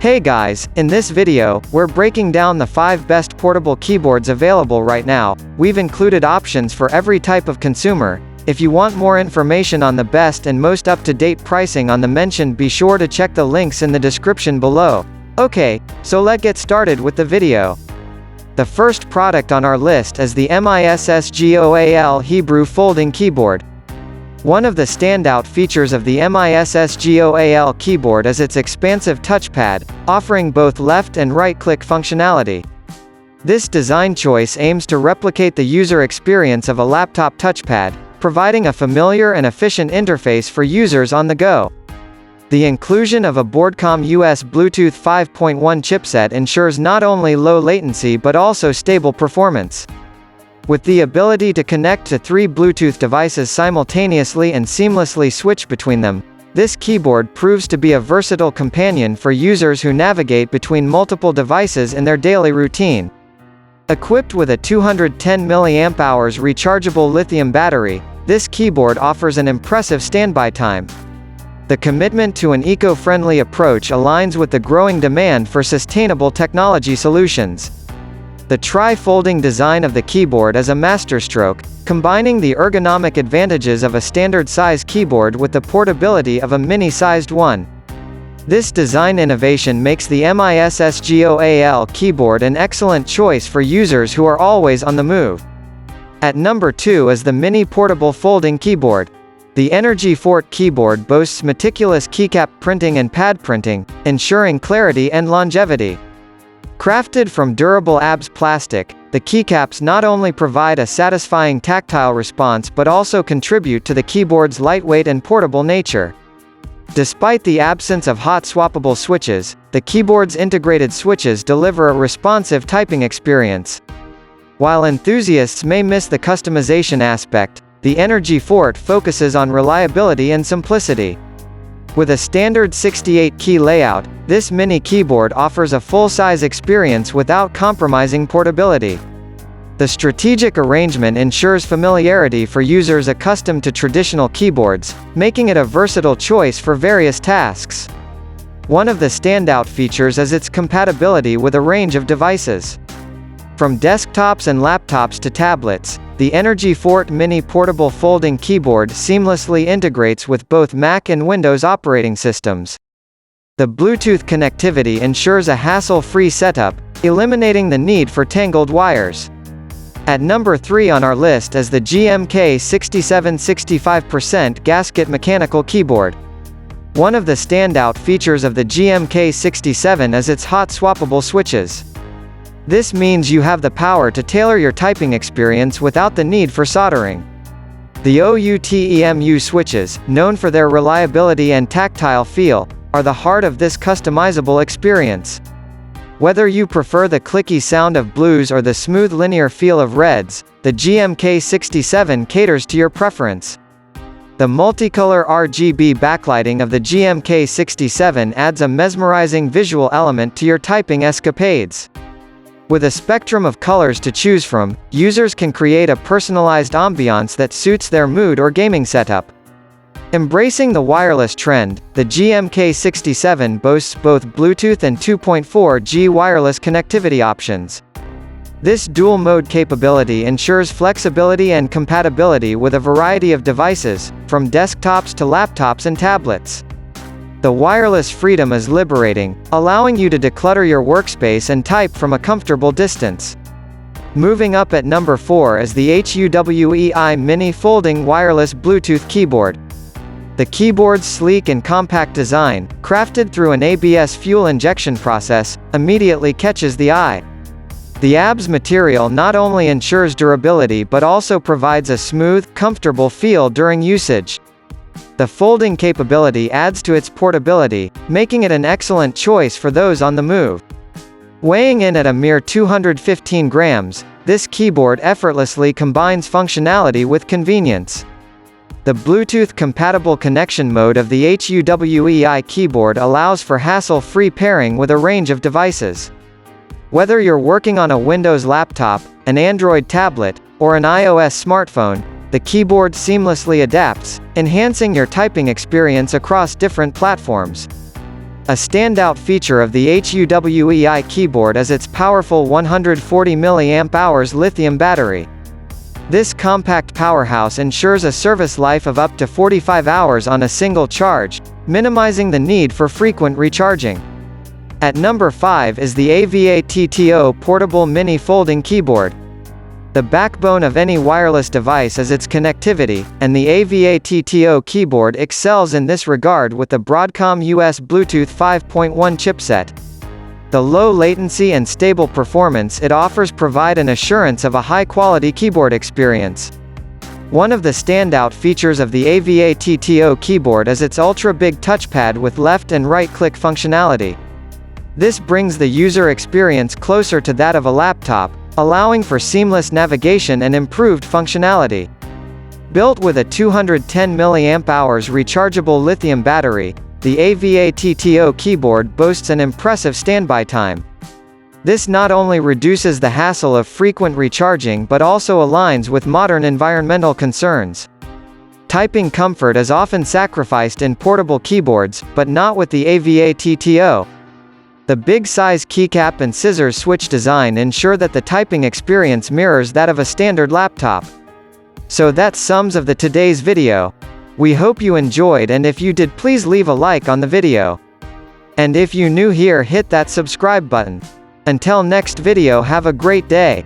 Hey guys, in this video, we're breaking down the 5 best portable keyboards available right now. We've included options for every type of consumer. If you want more information on the best and most up-to-date pricing on the mentioned, be sure to check the links in the description below. Okay, so let's get started with the video. The first product on our list is the MISSGOAL Hebrew Folding Keyboard. One of the standout features of the MISSGOAL keyboard is its expansive touchpad, offering both left and right-click functionality. This design choice aims to replicate the user experience of a laptop touchpad, providing a familiar and efficient interface for users on the go. The inclusion of a Broadcom US Bluetooth 5.1 chipset ensures not only low latency but also stable performance. With the ability to connect to 3 Bluetooth devices simultaneously and seamlessly switch between them, this keyboard proves to be a versatile companion for users who navigate between multiple devices in their daily routine. Equipped with a 210 mAh rechargeable lithium battery, this keyboard offers an impressive standby time. The commitment to an eco-friendly approach aligns with the growing demand for sustainable technology solutions. The tri-folding design of the keyboard is a masterstroke, combining the ergonomic advantages of a standard-size keyboard with the portability of a mini-sized one. This design innovation makes the MISSGOAL keyboard an excellent choice for users who are always on the move. At number 2 is the Mini Portable Folding Keyboard. The Energy Fort keyboard boasts meticulous keycap printing and pad printing, ensuring clarity and longevity. Crafted from durable ABS plastic, the keycaps not only provide a satisfying tactile response but also contribute to the keyboard's lightweight and portable nature. Despite the absence of hot swappable switches, the keyboard's integrated switches deliver a responsive typing experience. While enthusiasts may miss the customization aspect, the Energy Fort focuses on reliability and simplicity. With a standard 68-key layout, this mini keyboard offers a full-size experience without compromising portability. The strategic arrangement ensures familiarity for users accustomed to traditional keyboards, making it a versatile choice for various tasks. One of the standout features is its compatibility with a range of devices. From desktops and laptops to tablets, the Energy Fort Mini Portable Folding Keyboard seamlessly integrates with both Mac and Windows operating systems. The Bluetooth connectivity ensures a hassle-free setup, eliminating the need for tangled wires. At number 3 on our list is the GMK 6765% Gasket Mechanical Keyboard. One of the standout features of the GMK 67 is its hot swappable switches. This means you have the power to tailor your typing experience without the need for soldering. The OUTEMU switches, known for their reliability and tactile feel, are the heart of this customizable experience. Whether you prefer the clicky sound of blues or the smooth linear feel of reds, the GMK 67 caters to your preference. The multicolor RGB backlighting of the GMK 67 adds a mesmerizing visual element to your typing escapades. With a spectrum of colors to choose from, users can create a personalized ambiance that suits their mood or gaming setup. Embracing the wireless trend, the GMK 67 boasts both Bluetooth and 2.4G wireless connectivity options. This dual-mode capability ensures flexibility and compatibility with a variety of devices, from desktops to laptops and tablets. The wireless freedom is liberating, allowing you to declutter your workspace and type from a comfortable distance. Moving up at number 4 is the HUWEI Mini Folding Wireless Bluetooth Keyboard. The keyboard's sleek and compact design, crafted through an ABS fuel injection process, immediately catches the eye. The ABS material not only ensures durability but also provides a smooth, comfortable feel during usage. The folding capability adds to its portability, making it an excellent choice for those on the move. Weighing in at a mere 215 grams, this keyboard effortlessly combines functionality with convenience. The Bluetooth-compatible connection mode of the HUWEI keyboard allows for hassle-free pairing with a range of devices. Whether you're working on a Windows laptop, an Android tablet, or an iOS smartphone, the keyboard seamlessly adapts, enhancing your typing experience across different platforms. A standout feature of the HUWEI keyboard is its powerful 140 mAh lithium battery. This compact powerhouse ensures a service life of up to 45 hours on a single charge, minimizing the need for frequent recharging. At number 5 is the AVATTO Portable Mini Folding Keyboard. The backbone of any wireless device is its connectivity, and the AVATTO keyboard excels in this regard with the Broadcom US Bluetooth 5.1 chipset. The low latency and stable performance it offers provide an assurance of a high-quality keyboard experience. One of the standout features of the AVATTO keyboard is its ultra-big touchpad with left and right-click functionality. This brings the user experience closer to that of a laptop, allowing for seamless navigation and improved functionality. Built with a 210 mAh rechargeable lithium battery, the AVATTO keyboard boasts an impressive standby time. This not only reduces the hassle of frequent recharging but also aligns with modern environmental concerns. Typing comfort is often sacrificed in portable keyboards, but not with the AVATTO. The big-size keycap and scissors switch design ensure that the typing experience mirrors that of a standard laptop. So that's sums of today's video. We hope you enjoyed, and if you did, please leave a like on the video. And if you new here, hit that subscribe button. Until next video, have a great day.